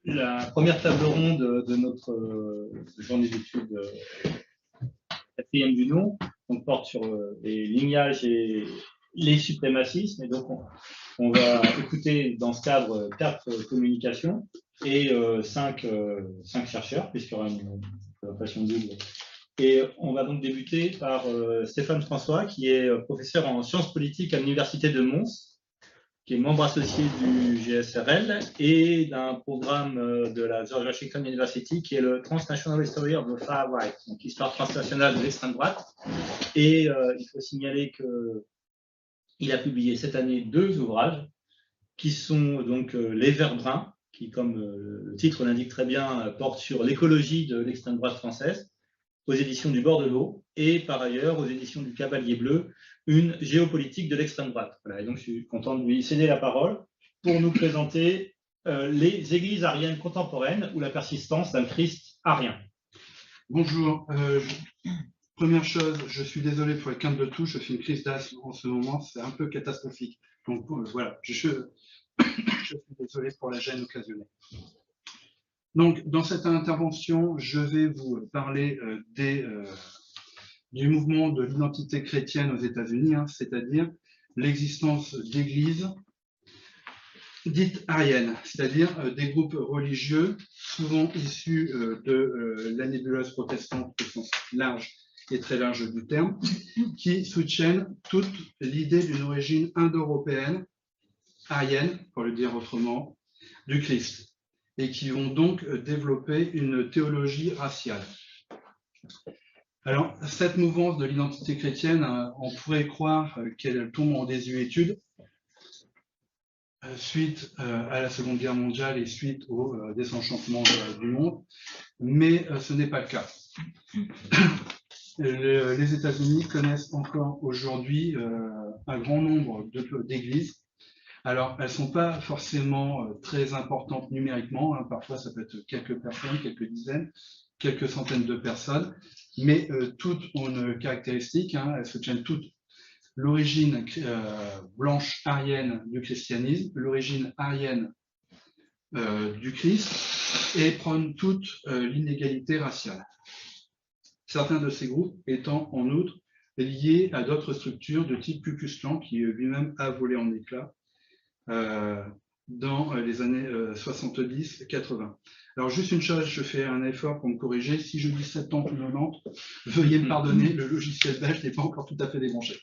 la première table ronde de notre journée d'études quatrième du nom, on porte sur les lignages et les suprémacismes. Et donc, on va écouter dans ce cadre 4 communications et 5 chercheurs, puisqu'il y aura une présentation double. Et on va donc débuter par Stéphane François, qui est professeur en sciences politiques à l'Université de Mons, qui est membre associé du GSRL et d'un programme de la George Washington University, qui est le Transnational History of the Far Right, donc histoire transnationale de l'extrême droite. Et il faut signaler qu'il a publié cette année 2 ouvrages, qui sont donc Les Verts bruns, qui, comme le titre l'indique très bien, porte sur l'écologie de l'extrême droite française, aux éditions du Bord de l'eau, et par ailleurs aux éditions du Cavalier Bleu, une géopolitique de l'extrême droite. Voilà, et donc je suis content de lui céder la parole pour nous présenter les églises ariennes contemporaines ou la persistance d'un Christ arien. Bonjour. Première chose, je suis désolé pour les quintes de touche, je fais une crise d'asthme en ce moment, c'est un peu catastrophique. Donc voilà, je suis désolé pour la gêne occasionnée. Donc, dans cette intervention, je vais vous parler du mouvement de l'identité chrétienne aux États-Unis, c'est-à-dire l'existence d'églises dites ariennes, c'est-à-dire des groupes religieux, souvent issus de la nébuleuse protestante au sens large et très large du terme, qui soutiennent toute l'idée d'une origine indo-européenne, arienne, pour le dire autrement, du Christ, et qui vont donc développer une théologie raciale. Alors, cette mouvance de l'identité chrétienne, on pourrait croire qu'elle tombe en désuétude suite à la Seconde Guerre mondiale et suite au désenchantement du monde, mais ce n'est pas le cas. Les États-Unis connaissent encore aujourd'hui un grand nombre d'églises. Alors, elles ne sont pas forcément très importantes numériquement, parfois ça peut être quelques personnes, quelques dizaines, quelques centaines de personnes, mais toutes ont une caractéristique, elles soutiennent toutes l'origine blanche arienne du christianisme, l'origine arienne du Christ, et prônent toute l'inégalité raciale. Certains de ces groupes étant en outre liés à d'autres structures de type Ku Klux Klan, qui lui-même a volé en éclats dans les années 70-80. Alors juste une chose, je fais un effort pour me corriger, si je dis 70 ou 90, veuillez me pardonner, le logiciel belge n'est pas encore tout à fait débranché.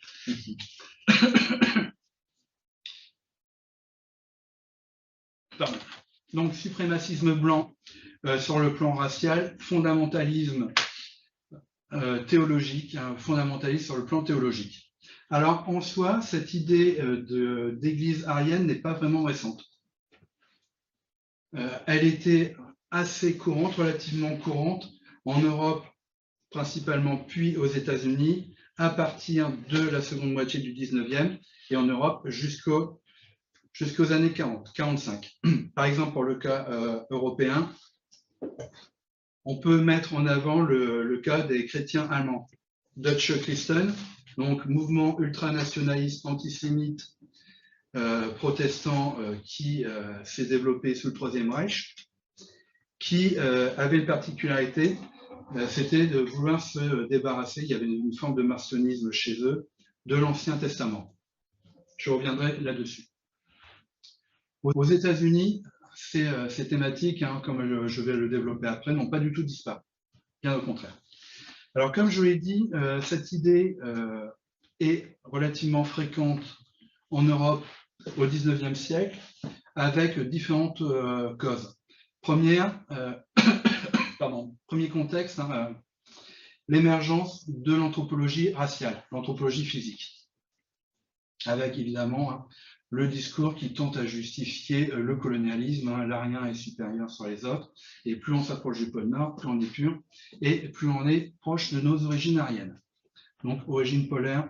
Pardon. Donc suprémacisme blanc sur le plan racial, fondamentalisme théologique, fondamentalisme sur le plan théologique. Alors, en soi, cette idée d'église arienne n'est pas vraiment récente. Elle était assez courante, relativement courante, en Europe principalement, puis aux États-Unis, à partir de la seconde moitié du 19e, et en Europe jusqu'aux années 40, 45. Par exemple, pour le cas européen, on peut mettre en avant le cas des chrétiens allemands, Deutsche Christen, donc mouvement ultranationaliste antisémite protestant qui s'est développé sous le Troisième Reich, qui avait une particularité, c'était de vouloir se débarrasser, il y avait une forme de marcionnisme chez eux, de l'Ancien Testament. Je reviendrai là-dessus. Aux États-Unis, ces thématiques, comme je vais le développer après, n'ont pas du tout disparu, bien au contraire. Alors, comme je l'ai dit, cette idée est relativement fréquente en Europe au XIXe siècle, avec différentes causes. Premier contexte, l'émergence de l'anthropologie raciale, l'anthropologie physique, avec évidemment le discours qui tente à justifier le colonialisme, l'arien est supérieur sur les autres, et plus on s'approche du pôle Nord, plus on est pur, et plus on est proche de nos origines ariennes, donc origine polaire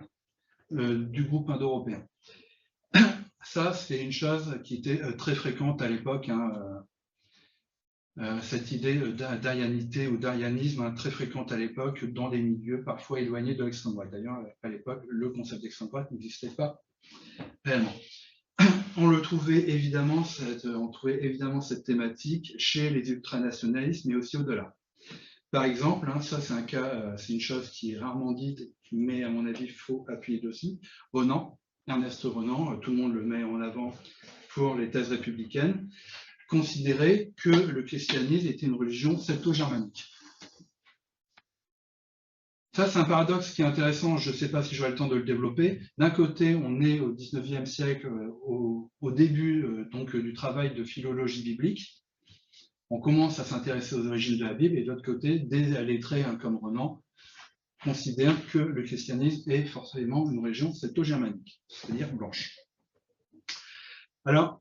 du groupe indo-européen. Ça, c'est une chose qui était très fréquente à l'époque, cette idée d'arianité ou d'arianisme très fréquente à l'époque dans des milieux parfois éloignés de l'extrême droite. D'ailleurs, à l'époque, le concept d'extrême droite n'existait pas réellement. On trouvait évidemment cette thématique chez les ultranationalistes, mais aussi au-delà. Par exemple, ça c'est un cas, c'est une chose qui est rarement dite, mais à mon avis, il faut appuyer dessus. Renan, Ernest Renan, tout le monde le met en avant pour les thèses républicaines, considérait que le christianisme était une religion celto-germanique. Ça, c'est un paradoxe qui est intéressant, je ne sais pas si j'aurai le temps de le développer. D'un côté, on est au XIXe siècle, au début donc, du travail de philologie biblique. On commence à s'intéresser aux origines de la Bible, et de l'autre côté, des lettrés comme Renan considèrent que le christianisme est forcément une religion celto-germanique, c'est-à-dire blanche. Alors,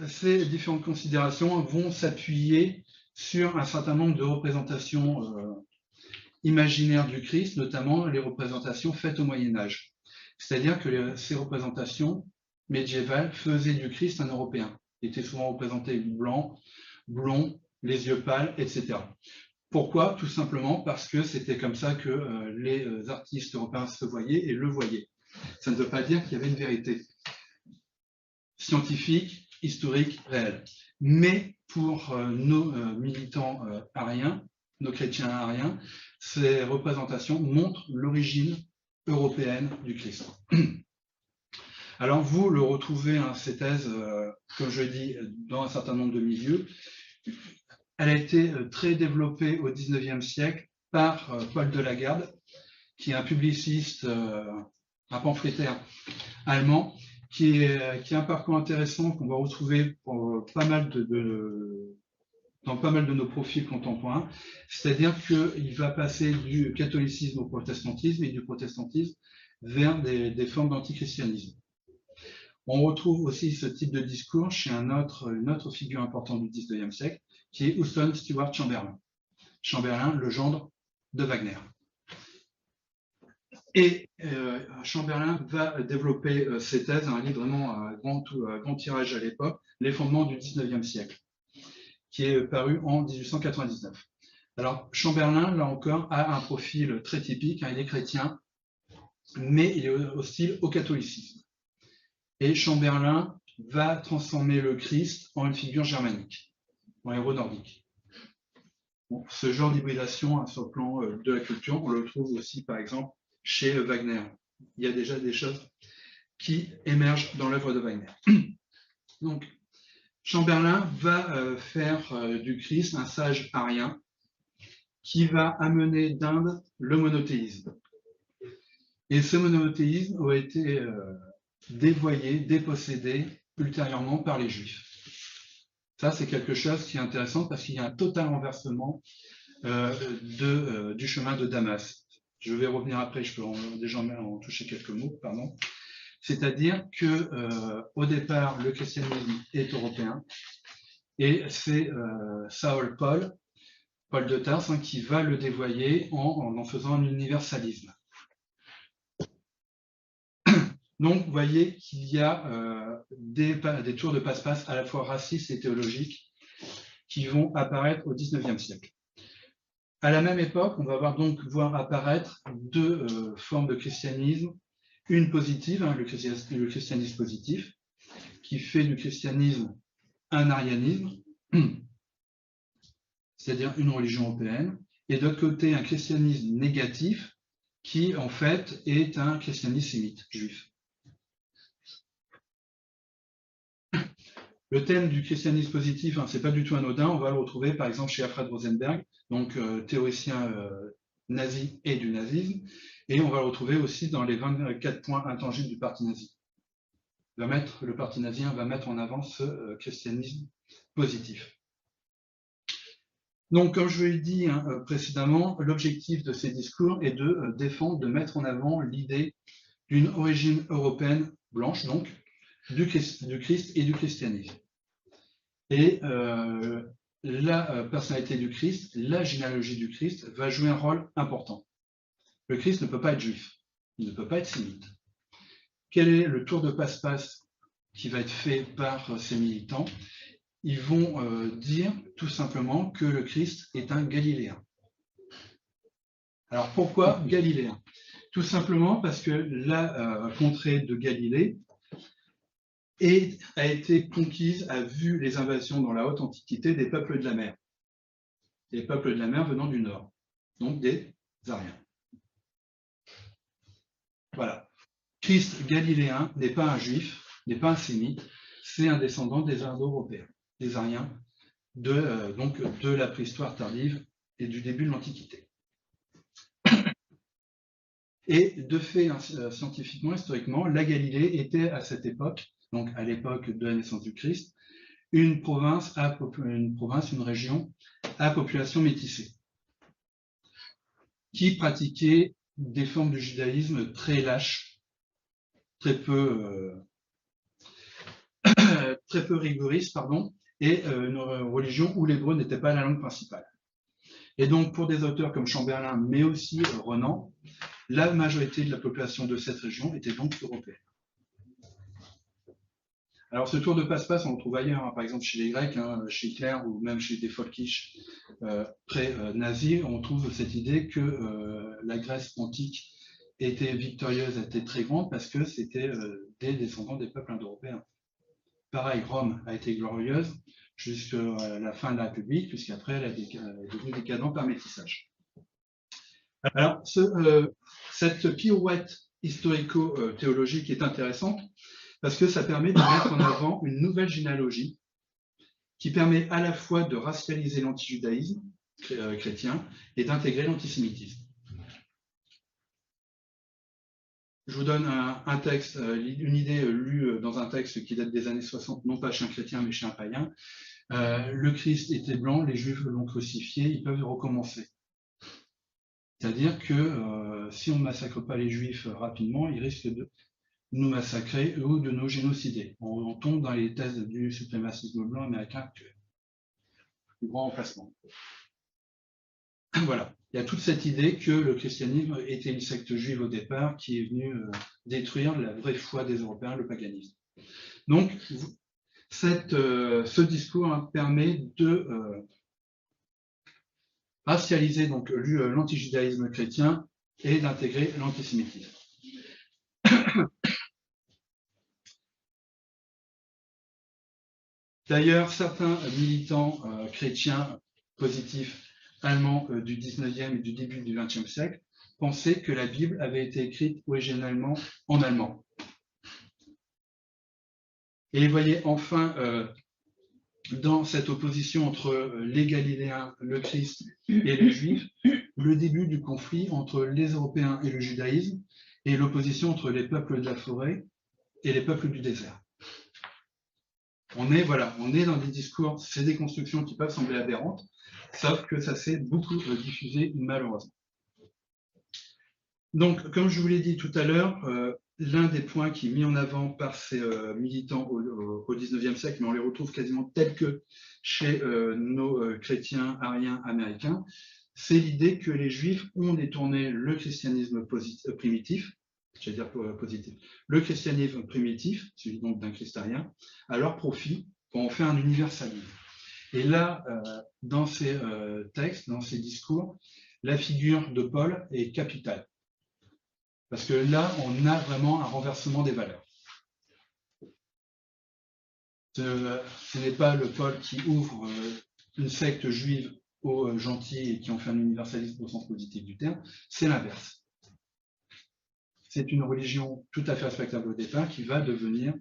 ces différentes considérations vont s'appuyer sur un certain nombre de représentations imaginaires du Christ, notamment les représentations faites au Moyen-Âge. C'est-à-dire que ces représentations médiévales faisaient du Christ un Européen. Il était souvent représenté blanc, blond, les yeux pâles, etc. Pourquoi? Tout simplement parce que c'était comme ça que les artistes européens se voyaient et le voyaient. Ça ne veut pas dire qu'il y avait une vérité scientifique, historique, réelle. Mais pour nos militants ariens, nos chrétiens ariens, ces représentations montrent l'origine européenne du Christ. Alors vous le retrouvez, ces thèses, comme je dis, dans un certain nombre de milieux. Elle a été très développée au XIXe siècle par Paul Delagarde, qui est un publiciste, un pamphlétaire allemand, qui a un parcours intéressant qu'on va retrouver pour dans pas mal de nos profils contemporains, c'est-à-dire qu'il va passer du catholicisme au protestantisme et du protestantisme vers des formes d'antichristianisme. On retrouve aussi ce type de discours chez une autre figure importante du XIXe siècle, qui est Houston Stewart Chamberlain. Chamberlain, le gendre de Wagner. Et Chamberlain va développer ses thèses, un livre vraiment à grand tirage à l'époque, Les fondements du XIXe siècle, qui est paru en 1899. Alors Chamberlain, là encore, a un profil très typique, il est chrétien, mais il est hostile au catholicisme. Et Chamberlain va transformer le Christ en une figure germanique, en héros nordique. Bon, ce genre d'hybridation sur le plan de la culture, on le trouve aussi par exemple chez Wagner. Il y a déjà des choses qui émergent dans l'œuvre de Wagner. Donc, Chamberlain va faire du Christ un sage arien qui va amener d'Inde le monothéisme. Et ce monothéisme a été dévoyé, dépossédé ultérieurement par les Juifs. Ça, c'est quelque chose qui est intéressant parce qu'il y a un total renversement du chemin de Damas. Je vais revenir après, je peux déjà en toucher quelques mots, pardon. C'est-à-dire que au départ, le christianisme est européen et c'est Saul Paul de Tarse, qui va le dévoyer en faisant un universalisme. Donc, vous voyez qu'il y a des tours de passe-passe à la fois racistes et théologiques qui vont apparaître au XIXe siècle. À la même époque, on va voir apparaître deux formes de christianisme, une positive, le christianisme positif, qui fait du christianisme un arianisme, c'est-à-dire une religion européenne, et d'autre côté, un christianisme négatif, qui en fait est un christianisme sémite, juif. Le thème du christianisme positif, c'est pas du tout anodin, on va le retrouver par exemple chez Alfred Rosenberg, donc théoricien nazi et du nazisme, et on va le retrouver aussi dans les 24 points intangibles du parti nazi. Le parti nazi va mettre en avant ce christianisme positif. Donc, comme je l'ai dit précédemment, l'objectif de ces discours est de défendre, de mettre en avant l'idée d'une origine européenne blanche, donc, du Christ et du christianisme. Et la personnalité du Christ, la généalogie du Christ va jouer un rôle important. Le Christ ne peut pas être juif, il ne peut pas être sémite. Quel est le tour de passe-passe qui va être fait par ces militants? Ils vont dire tout simplement que le Christ est un Galiléen. Alors pourquoi Galiléen? Tout simplement parce que la contrée de Galilée et a été conquise, a vu les invasions dans la haute antiquité des peuples de la mer. Les peuples de la mer venant du nord, donc des Ariens. Voilà. Christ galiléen n'est pas un juif, n'est pas un sémite, c'est un descendant des Indo-Européens, des Ariens, donc de la préhistoire tardive et du début de l'Antiquité. Et de fait, scientifiquement, historiquement, la Galilée était à cette époque, donc à l'époque de la naissance du Christ, une région à population métissée, qui pratiquait des formes de judaïsme très lâches, très peu rigoristes, pardon, et une religion où l'hébreu n'était pas la langue principale. Et donc, pour des auteurs comme Chamberlain, mais aussi Renan, la majorité de la population de cette région était donc européenne. Alors, ce tour de passe-passe, on le trouve ailleurs, hein, par exemple chez les Grecs, hein, chez Hitler ou même chez des folkish pré-nazis, on trouve cette idée que la Grèce antique était victorieuse, était très grande parce que c'était des descendants des peuples indo-européens. Pareil, Rome a été glorieuse jusqu'à la fin de la République, puisqu'après elle est devenue décadente par métissage. Alors, cette pirouette historico-théologique est intéressante parce que ça permet de mettre en avant une nouvelle généalogie qui permet à la fois de racialiser l'antijudaïsme chrétien et d'intégrer l'antisémitisme. Je vous donne un texte, une idée lue dans un texte qui date des années 60, non pas chez un chrétien mais chez un païen. Le Christ était blanc, les Juifs l'ont crucifié, ils peuvent recommencer. C'est-à-dire que si on ne massacre pas les Juifs rapidement, ils risquent de nous massacrer ou de nous génocider. On tombe dans les thèses du suprémacisme blanc américain actuel. Le grand emplacement. Voilà. Il y a toute cette idée que le christianisme était une secte juive au départ qui est venue détruire la vraie foi des Européens, le paganisme. Donc, ce discours permet de racialiser donc l'antijudaïsme chrétien et d'intégrer l'antisémitisme. D'ailleurs, certains militants chrétiens positifs allemands du 19e et du début du 20e siècle pensaient que la Bible avait été écrite originellement en allemand. Et vous voyez enfin dans cette opposition entre les Galiléens, le Christ et les Juifs, le début du conflit entre les Européens et le judaïsme et l'opposition entre les peuples de la forêt et les peuples du désert. On est dans des discours, c'est des constructions qui peuvent sembler aberrantes, sauf que ça s'est beaucoup diffusé malheureusement. Donc, comme je vous l'ai dit tout à l'heure, l'un des points qui est mis en avant par ces militants au XIXe siècle, mais on les retrouve quasiment tels que chez nos chrétiens ariens américains, c'est l'idée que les Juifs ont détourné le christianisme primitif, j'allais dire positif, le christianisme primitif, celui donc d'un Christ arien, à leur profit pour en faire un universalisme. Et là, dans ces textes, dans ces discours, la figure de Paul est capitale. Parce que là, on a vraiment un renversement des valeurs. Ce n'est pas le Paul qui ouvre une secte juive aux gentils et qui en fait un universalisme au sens positif du terme, c'est l'inverse. C'est une religion tout à fait respectable au départ qui va devenir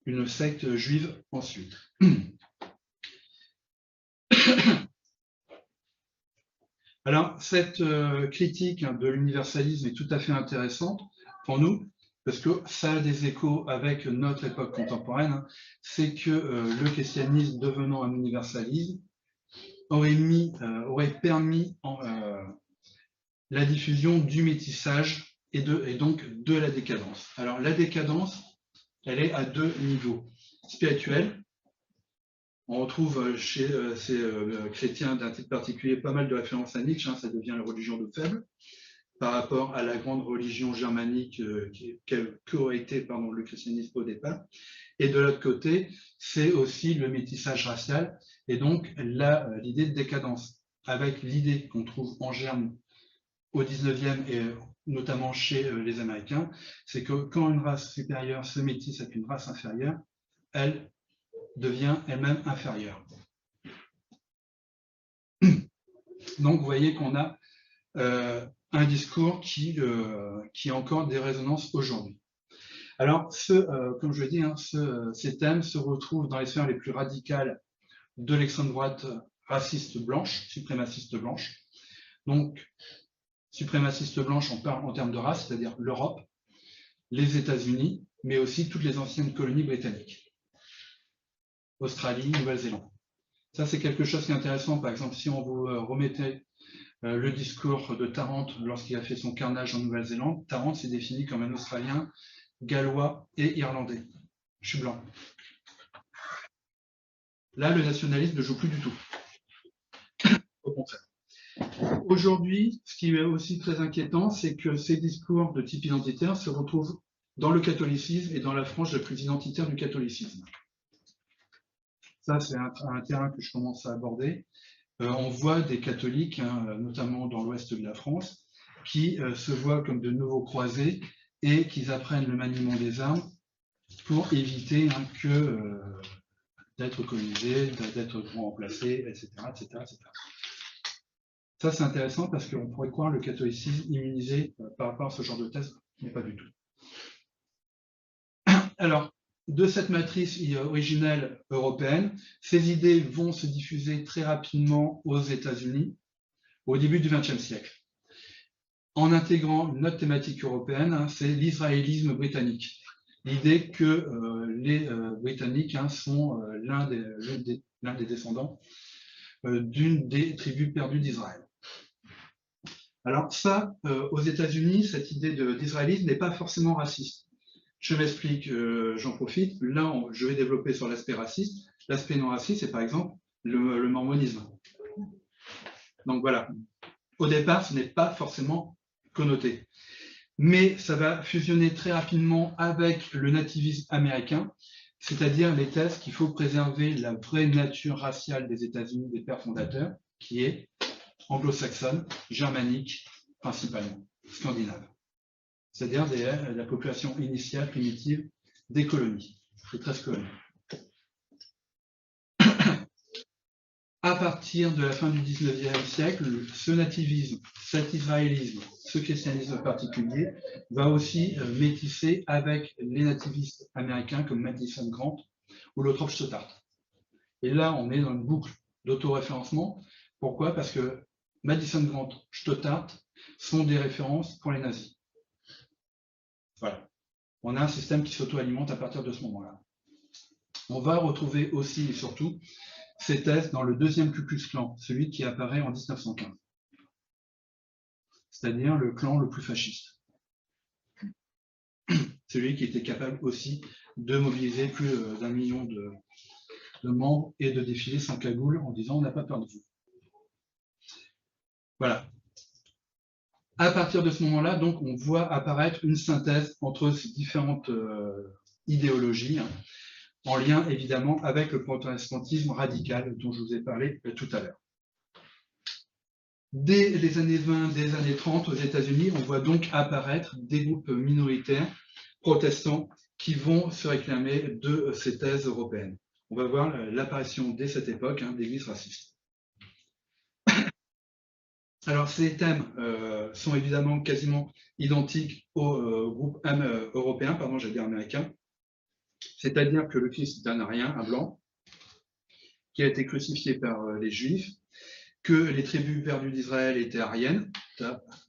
une secte juive ensuite. Alors, cette critique de l'universalisme est tout à fait intéressante pour nous, parce que ça a des échos avec notre époque contemporaine. C'est que le christianisme devenant un universalisme aurait permis la diffusion du métissage et donc de la décadence. Alors, la décadence, elle est à deux niveaux. Spirituel. On retrouve chez ces chrétiens d'un type particulier pas mal de références à Nietzsche, hein, ça devient la religion de faible, par rapport à la grande religion germanique qu'aurait été le christianisme au départ. Et de l'autre côté, c'est aussi le métissage racial, et donc l'idée de décadence, avec l'idée qu'on trouve en germe au 19e et notamment chez les Américains, c'est que quand une race supérieure se métisse avec une race inférieure, elle, devient elle-même inférieure. Donc, vous voyez qu'on a un discours qui a encore des résonances aujourd'hui. Alors, comme je l'ai dit, ces thèmes se retrouvent dans les sphères les plus radicales de l'extrême droite raciste blanche, suprémaciste blanche. Donc, suprémaciste blanche, on parle en termes de race, c'est-à-dire l'Europe, les États-Unis, mais aussi toutes les anciennes colonies britanniques. Australie, Nouvelle-Zélande. Ça, c'est quelque chose qui est intéressant. Par exemple, si on vous remettait le discours de Tarrant lorsqu'il a fait son carnage en Nouvelle-Zélande, Tarrant s'est défini comme un Australien, Gallois et Irlandais. Je suis blanc. Là, le nationalisme ne joue plus du tout. Au contraire. Aujourd'hui, ce qui est aussi très inquiétant, c'est que ces discours de type identitaire se retrouvent dans le catholicisme et dans la frange la plus identitaire du catholicisme. Ça, c'est un terrain que je commence à aborder. On voit des catholiques, notamment dans l'ouest de la France, qui se voient comme de nouveaux croisés et qui apprennent le maniement des armes pour éviter d'être colonisés, d'être remplacés, etc., etc., etc. Ça, c'est intéressant parce qu'on pourrait croire le catholicisme immunisé par rapport à ce genre de thèse, mais pas du tout. Alors, de cette matrice originelle européenne, ces idées vont se diffuser très rapidement aux États-Unis au début du XXe siècle, en intégrant une autre thématique européenne, c'est l'israélisme britannique. L'idée que les Britanniques sont l'un des descendants d'une des tribus perdues d'Israël. Alors ça, aux États-Unis, cette idée d'israélisme n'est pas forcément raciste. Je m'explique, j'en profite. Là, je vais développer sur l'aspect raciste. L'aspect non raciste, c'est par exemple le mormonisme. Donc voilà. Au départ, ce n'est pas forcément connoté. Mais ça va fusionner très rapidement avec le nativisme américain, c'est-à-dire les thèses qu'il faut préserver la vraie nature raciale des États-Unis, des pères fondateurs, qui est anglo-saxonne, germanique, principalement, scandinave. C'est-à-dire la population initiale, primitive, des colonies, des 13 colonies. À partir de la fin du 19e siècle, ce nativisme, cet israélisme, ce christianisme particulier, va aussi métisser avec les nativistes américains comme Madison Grant ou Lothrop Stothard. Et là, on est dans une boucle d'autoréférencement. Pourquoi? Parce que Madison Grant, Stothard sont des références pour les nazis. Voilà. On a un système qui s'auto-alimente à partir de ce moment-là. On va retrouver aussi et surtout ces thèses dans le deuxième Ku Klux Klan, celui qui apparaît en 1915. C'est-à-dire le clan le plus fasciste. Celui qui était capable aussi de mobiliser plus d'1 million de membres et de défiler sans cagoule en disant « on n'a pas peur de vous ». Voilà. À partir de ce moment-là, donc, on voit apparaître une synthèse entre ces différentes idéologies, en lien évidemment avec le protestantisme radical dont je vous ai parlé tout à l'heure. Dès les années 20, dès les années 30, aux États-Unis, on voit donc apparaître des groupes minoritaires protestants qui vont se réclamer de ces thèses européennes. On va voir l'apparition dès cette époque d'églises racistes. Alors ces thèmes sont évidemment quasiment identiques au groupe européen, pardon, j'allais dire américain, c'est-à-dire que le Christ est un arien, un blanc, qui a été crucifié par les Juifs, que les tribus perdues d'Israël étaient aryennes,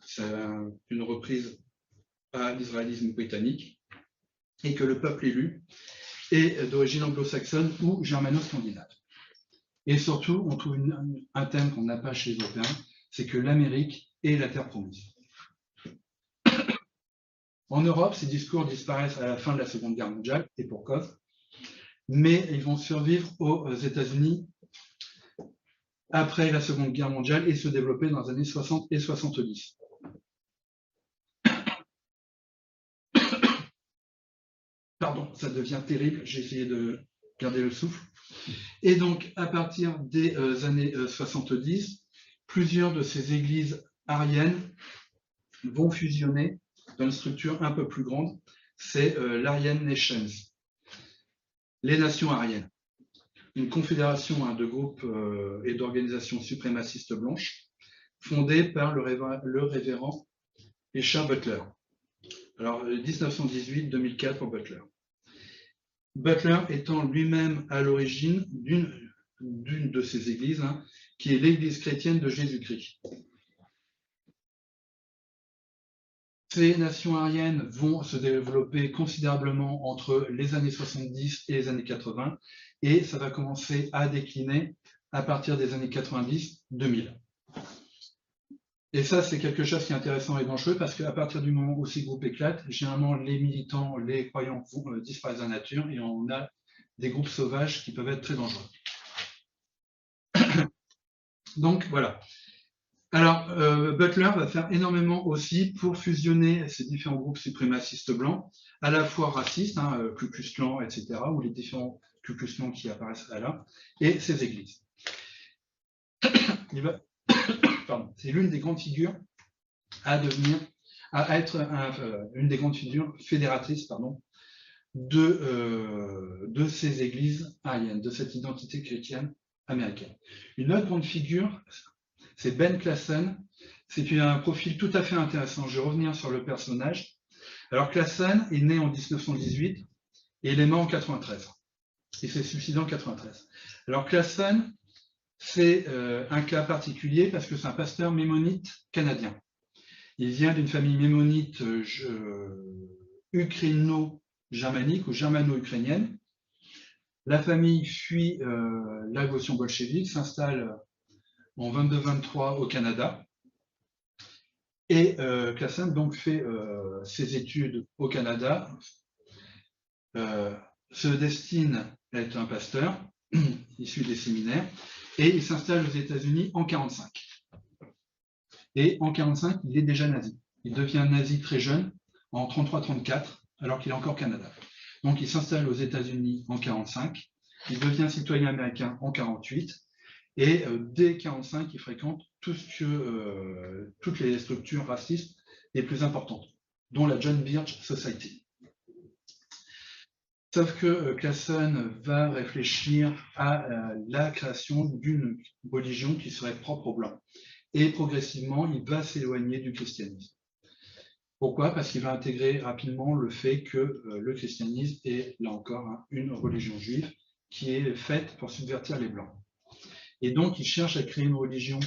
c'est une reprise à l'israélisme britannique, et que le peuple élu est d'origine anglo-saxonne ou germano-scandinave. Et surtout, on trouve un thème qu'on n'a pas chez les Européens, c'est que l'Amérique est la terre promise. En Europe, ces discours disparaissent à la fin de la Seconde Guerre mondiale, et pour cause, mais ils vont survivre aux États-Unis après la Seconde Guerre mondiale et se développer dans les années 60 et 70. Pardon, ça devient terrible, j'ai essayé de garder le souffle. Et donc, à partir des années 70, plusieurs de ces églises aryennes vont fusionner dans une structure un peu plus grande, c'est l'Aryan Nations. les nations aryennes, une confédération de groupes et d'organisations suprémacistes blanches, fondée par le révérend Richard Butler. Alors, 1918-2004 pour Butler. Butler étant lui-même à l'origine d'une de ces églises, hein, qui est l'Église chrétienne de Jésus-Christ. Ces nations aryennes vont se développer considérablement entre les années 70 et les années 80, et ça va commencer à décliner à partir des années 90-2000. Et ça, c'est quelque chose qui est intéressant et dangereux, parce qu'à partir du moment où ces groupes éclatent, généralement, les militants, les croyants disparaissent de la nature, et on a des groupes sauvages qui peuvent être très dangereux. Donc, voilà. Alors, Butler va faire énormément aussi pour fusionner ces différents groupes suprémacistes blancs, à la fois racistes, hein, Ku Klux Klan, etc., ou les différents Ku Klux Klan qui apparaissent là, et ces églises. C'est l'une des grandes figures à être une des grandes figures fédératrices, de ces églises aryennes, de cette identité chrétienne américaine. Une autre grande figure, c'est Ben Klassen. C'est un profil tout à fait intéressant. Je vais revenir sur le personnage. Alors, Klassen est né en 1918 et il est mort en 93. Il s'est suicidé en 93. Alors, Klassen, c'est un cas particulier parce que c'est un pasteur mémonite canadien. Il vient d'une famille mémonite ukraino-germanique ou germano-ukrainienne. La famille fuit la révolution bolchevique, s'installe en 22-23 au Canada. Et Klassen donc fait ses études au Canada, se destine à être un pasteur, issu des séminaires, et il s'installe aux États-Unis en 1945. Et en 1945, il est déjà nazi. Il devient nazi très jeune, en 1933-1934, alors qu'il est encore au Canada. Donc il s'installe aux États-Unis en 1945, il devient citoyen américain en 1948, et dès 1945, il fréquente toutes les structures racistes les plus importantes, dont la John Birch Society. Sauf que Klassen va réfléchir à la création d'une religion qui serait propre aux Blancs. Et progressivement, il va s'éloigner du christianisme. Pourquoi? Parce qu'il va intégrer rapidement le fait que le christianisme est, là encore, une religion juive qui est faite pour subvertir les Blancs. Et donc, il cherche à créer une religion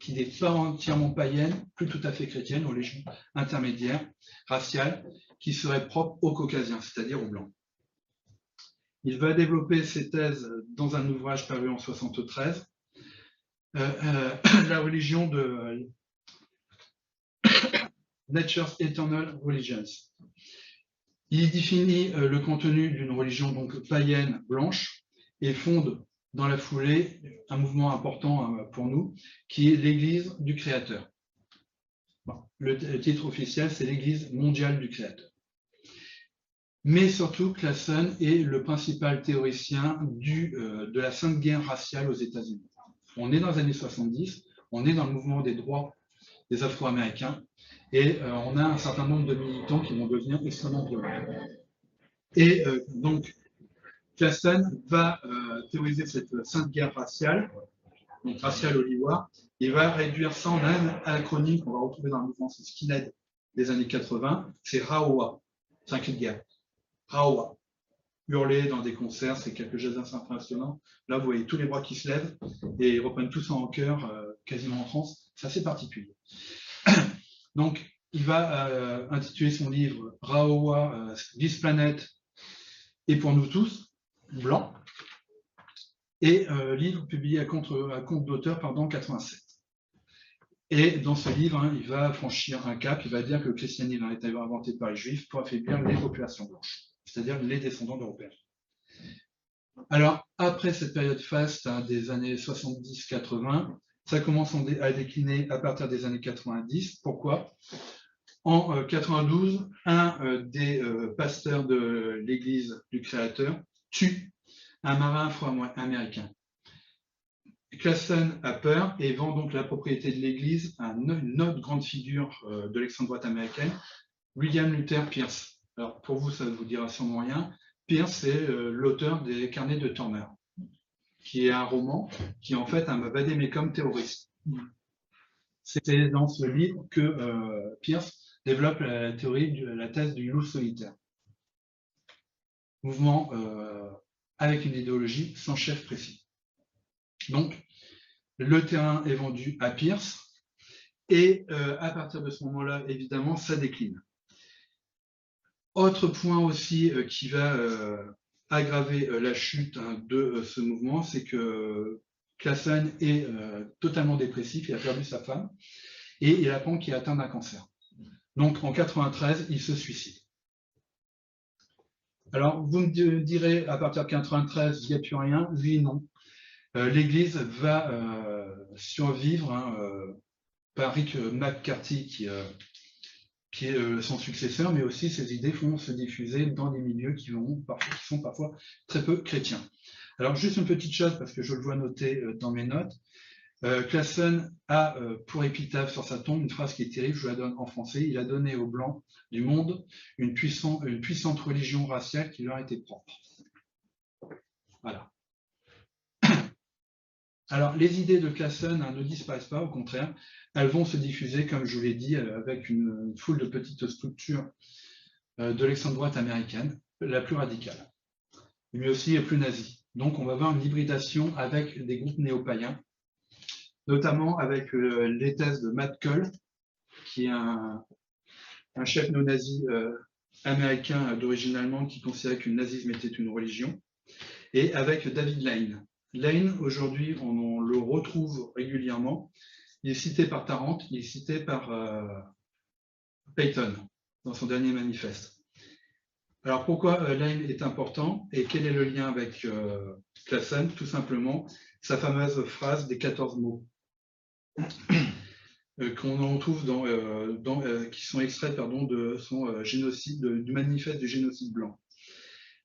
qui n'est pas entièrement païenne, plus tout à fait chrétienne, une religion intermédiaire, raciale, qui serait propre aux Caucasiens, c'est-à-dire aux Blancs. Il va développer ses thèses dans un ouvrage paru en 1973, la religion de Nature's Eternal Religions. Il définit le contenu d'une religion donc païenne blanche et fonde dans la foulée un mouvement important pour nous, qui est l'Église du Créateur. Bon, le titre officiel, c'est l'Église mondiale du Créateur. Mais surtout, Klassen est le principal théoricien de la Sainte Guerre raciale aux États-Unis. On est dans les années 70, on est dans le mouvement des droits des Afro-Américains, et on a un certain nombre de militants qui vont devenir extrêmement violents. Et donc, Klassen va théoriser cette Sainte Guerre raciale, donc raciale au Liwa. Il va réduire ça en un acronyme qu'on va retrouver dans le mouvement skinhead des années 80, c'est RAOA, c'est un cri de guerre. RAOA. Hurler dans des concerts, c'est quelque chose d'assez impressionnant. Là, vous voyez tous les bras qui se lèvent et ils reprennent tous en chœur, quasiment en transe. C'est assez particulier. Donc, il va intituler son livre RAOA, This Planet et pour nous tous, blanc, et livre publié à compte d'auteur en 87. Et dans ce livre, hein, il va franchir un cap, il va dire que le christianisme a été inventé par les juifs pour affaiblir les populations blanches, c'est-à-dire les descendants d'Européens. Alors, après cette période faste des années 70-80, ça commence à décliner à partir des années 90. Pourquoi? En 92, un des pasteurs de l'Église du Créateur tue un marin afro-américain. Klassen a peur et vend donc la propriété de l'Église à une autre grande figure de l'extrême droite américaine, William Luther Pierce. Alors pour vous, ça ne vous dira sûrement rien. Pierce, c'est l'auteur des Carnets de Turner, qui est un roman qui est en fait un vadémécum terroriste. C'est dans ce livre que Pierce développe la théorie de la thèse du loup solitaire. Mouvement avec une idéologie sans chef précis. Donc, le terrain est vendu à Pierce, et à partir de ce moment-là, évidemment, ça décline. Autre point aussi qui va aggraver la chute de ce mouvement, c'est que Classen est totalement dépressif, il a perdu sa femme, et il apprend qu'il est atteint d'un cancer. Donc en 93, il se suicide. Alors vous me direz, à partir de 93, il n'y a plus rien. Oui, non. L'Église va survivre par Rick McCarthy, qui est son successeur, mais aussi ses idées vont se diffuser dans des milieux qui sont parfois très peu chrétiens. Alors juste une petite chose, parce que je le vois noté dans mes notes, Classen a pour épitaphe sur sa tombe une phrase qui est terrible, je la donne en français: il a donné aux Blancs du monde une puissante religion raciale qui leur était propre. Voilà. Alors, les idées de Classen ne disparaissent pas, au contraire, elles vont se diffuser, comme je vous l'ai dit, avec une foule de petites structures de l'extrême droite américaine, la plus radicale, mais aussi plus nazie. Donc, on va avoir une hybridation avec des groupes néo-païens, notamment avec les thèses de Matt Kull, qui est un chef néo-nazi américain d'origine allemande qui considérait que le nazisme était une religion, et avec David Lane. Lane, aujourd'hui, on le retrouve régulièrement. Il est cité par Tarrant, il est cité par Peyton dans son dernier manifeste. Alors pourquoi Lane est important et quel est le lien avec Classen? Tout simplement, sa fameuse phrase des 14 mots qu'on retrouve qui sont extraits de son génocide, du manifeste du génocide blanc.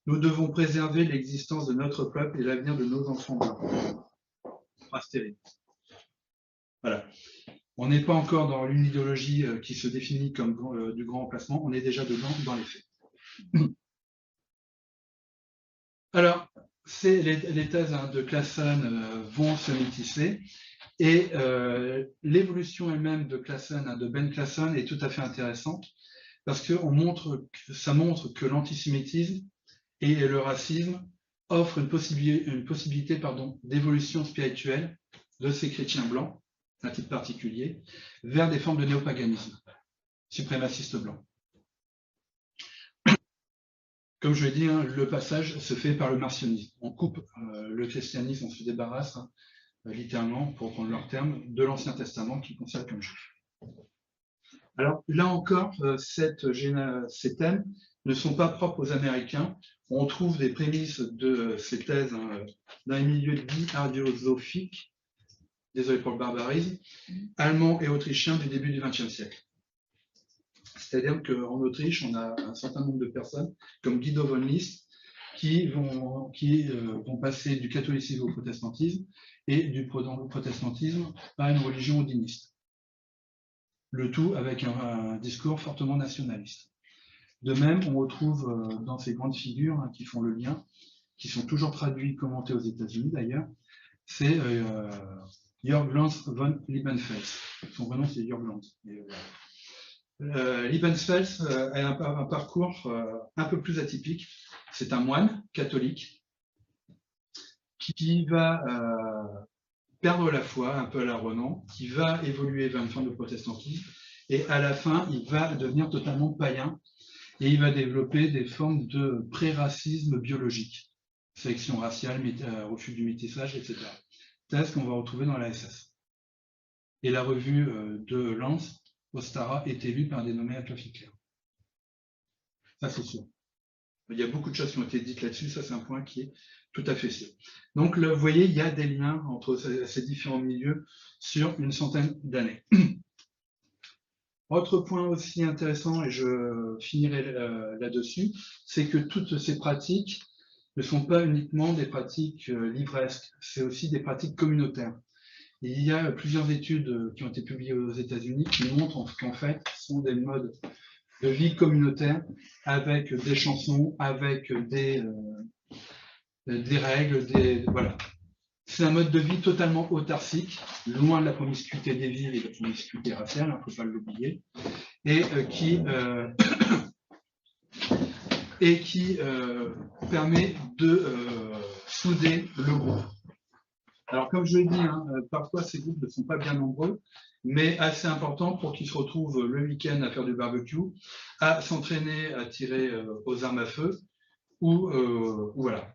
Nous devons préserver l'existence de notre peuple et l'avenir de nos enfants blancs. Phrase terrible. Voilà. On n'est pas encore dans une idéologie qui se définit comme du grand remplacement, on est déjà dedans dans les faits. Alors, les thèses de Classen vont se métisser, et l'évolution elle-même de Classen, de Ben Classen, est tout à fait intéressante, parce que ça montre que l'antisémitisme et le racisme offrent une possibilité d'évolution spirituelle de ces chrétiens blancs, d'un type particulier, vers des formes de néopaganisme, suprémaciste blanc. Comme je l'ai dit, le passage se fait par le marcionisme. On coupe le christianisme, on se débarrasse, littéralement, pour prendre leur terme, de l'Ancien Testament qui concerne comme juif. Alors là encore, ces thèmes ne sont pas propres aux Américains. On trouve des prémices de ces thèses dans les milieux dits ardiosophiques, désolé pour le barbarisme, allemands et autrichiens du début du XXe siècle. C'est-à-dire qu'en Autriche, on a un certain nombre de personnes, comme Guido von List, qui vont passer du catholicisme au protestantisme et du protestantisme à une religion odiniste. Le tout avec un discours fortement nationaliste. De même, on retrouve dans ces grandes figures qui font le lien, qui sont toujours traduits, commentés aux États-Unis d'ailleurs, c'est Jörg Lanz von Liebenfels. Son vrai nom, c'est Jörg Lanz. Liebenfels a un parcours un peu plus atypique. C'est un moine catholique qui va perdre la foi, un peu à la Renan, qui va évoluer vers une forme de protestantisme, et à la fin, il va devenir totalement païen, et il va développer des formes de pré-racisme biologique, sélection raciale, refus du métissage, etc. Thèse qu'on va retrouver dans la SS. Et la revue de Lanz, Ostara, était lue par un dénommé Adolf Hitler. Ça, c'est sûr. Il y a beaucoup de choses qui ont été dites là-dessus, ça c'est un point qui est tout à fait sûr. Donc, vous voyez, il y a des liens entre ces différents milieux sur une centaine d'années. Autre point aussi intéressant, et je finirai là-dessus, c'est que toutes ces pratiques ne sont pas uniquement des pratiques livresques, c'est aussi des pratiques communautaires. Et il y a plusieurs études qui ont été publiées aux États-Unis qui montrent qu'en fait, ce sont des modes vie communautaire, avec des chansons, avec des règles, voilà. C'est un mode de vie totalement autarcique, loin de la promiscuité des villes et de la promiscuité raciale, il ne faut pas l'oublier, et qui permet de souder le groupe. Alors, comme je l'ai dit, parfois ces groupes ne sont pas bien nombreux, mais assez importants pour qu'ils se retrouvent le week-end à faire du barbecue, à s'entraîner à tirer aux armes à feu, ou voilà.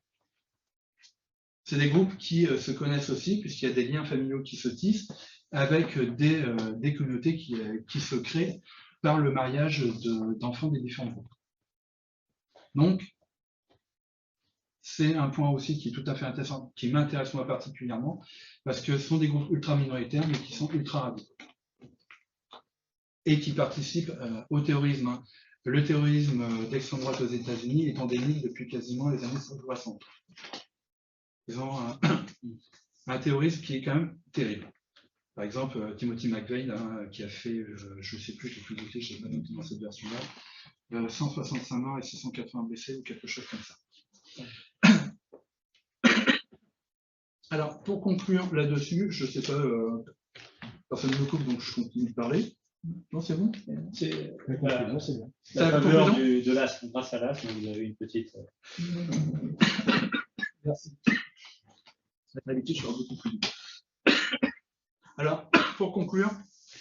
C'est des groupes qui se connaissent aussi, puisqu'il y a des liens familiaux qui se tissent, avec des communautés qui se créent par le mariage d'enfants des différents groupes. Donc, c'est un point aussi qui est tout à fait intéressant, qui m'intéresse moi particulièrement, parce que ce sont des groupes ultra minoritaires, mais qui sont ultra radicaux. Et qui participent au terrorisme. Le terrorisme d'extrême droite aux États-Unis est endémique depuis quasiment les années 60. Ils ont un terrorisme qui est quand même terrible. Par exemple, Timothy McVeigh, qui a fait, je ne sais plus, j'ai plus noté, je n'ai pas noté dans cette version-là, 165 morts et 680 blessés ou quelque chose comme ça. Alors, pour conclure là-dessus, je ne sais pas, personne ne me coupe, donc je continue de parler. Non, c'est bon. C'est bien. la faveur de l'AS, grâce à l'AS, vous avez une petite... Merci. D'habitude, je suis beaucoup plus dur. Alors, pour conclure,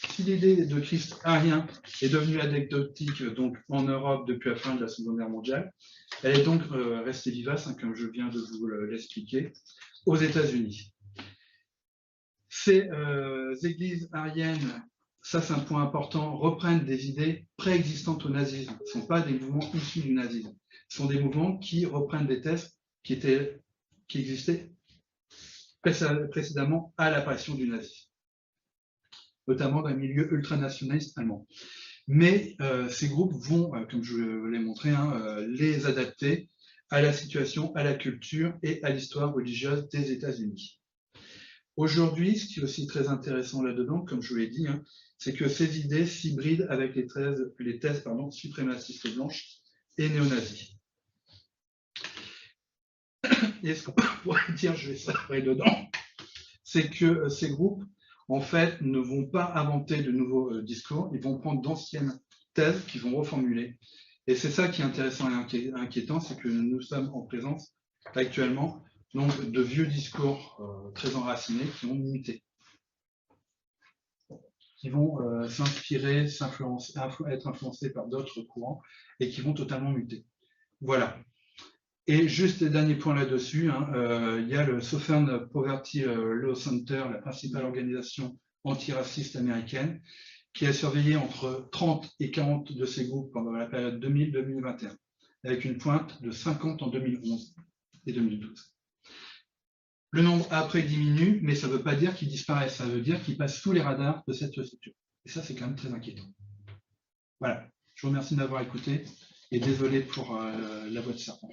si l'idée de Christ arien est devenue anecdotique donc, en Europe depuis la fin de la Seconde Guerre mondiale, elle est donc restée vivace, comme je viens de vous l'expliquer, aux États-Unis. Ces églises ariennes, ça c'est un point important, reprennent des idées préexistantes au nazisme. Ce ne sont pas des mouvements issus du nazisme. Ce sont des mouvements qui reprennent des thèses qui existaient précédemment à l'apparition du nazisme, notamment dans les milieux ultranationalistes allemands. Mais ces groupes vont, comme je l'ai montré, les adapter à la situation, à la culture et à l'histoire religieuse des États-Unis. Aujourd'hui, ce qui est aussi très intéressant là-dedans, comme je vous l'ai dit, c'est que ces idées s'hybrident avec les thèses suprémacistes blanches et néo-nazis. Et ce qu'on pourrait dire, je vais s'arrêter dedans, c'est que ces groupes, en fait, ne vont pas inventer de nouveaux discours, ils vont prendre d'anciennes thèses qu'ils vont reformuler. Et c'est ça qui est intéressant et inquiétant, c'est que nous sommes en présence actuellement donc, de vieux discours très enracinés qui vont muter, qui vont s'inspirer, être influencés par d'autres courants et qui vont totalement muter. Voilà. Et juste le dernier point là-dessus, il y a le Southern Poverty Law Center, la principale organisation antiraciste américaine, qui a surveillé entre 30 et 40 de ces groupes pendant la période 2000-2021, avec une pointe de 50 en 2011 et 2012. Le nombre après diminue, mais ça ne veut pas dire qu'il disparaît, ça veut dire qu'il passe sous les radars de cette structure. Et ça, c'est quand même très inquiétant. Voilà, je vous remercie de m'avoir écouté et désolé pour la voix de serpent.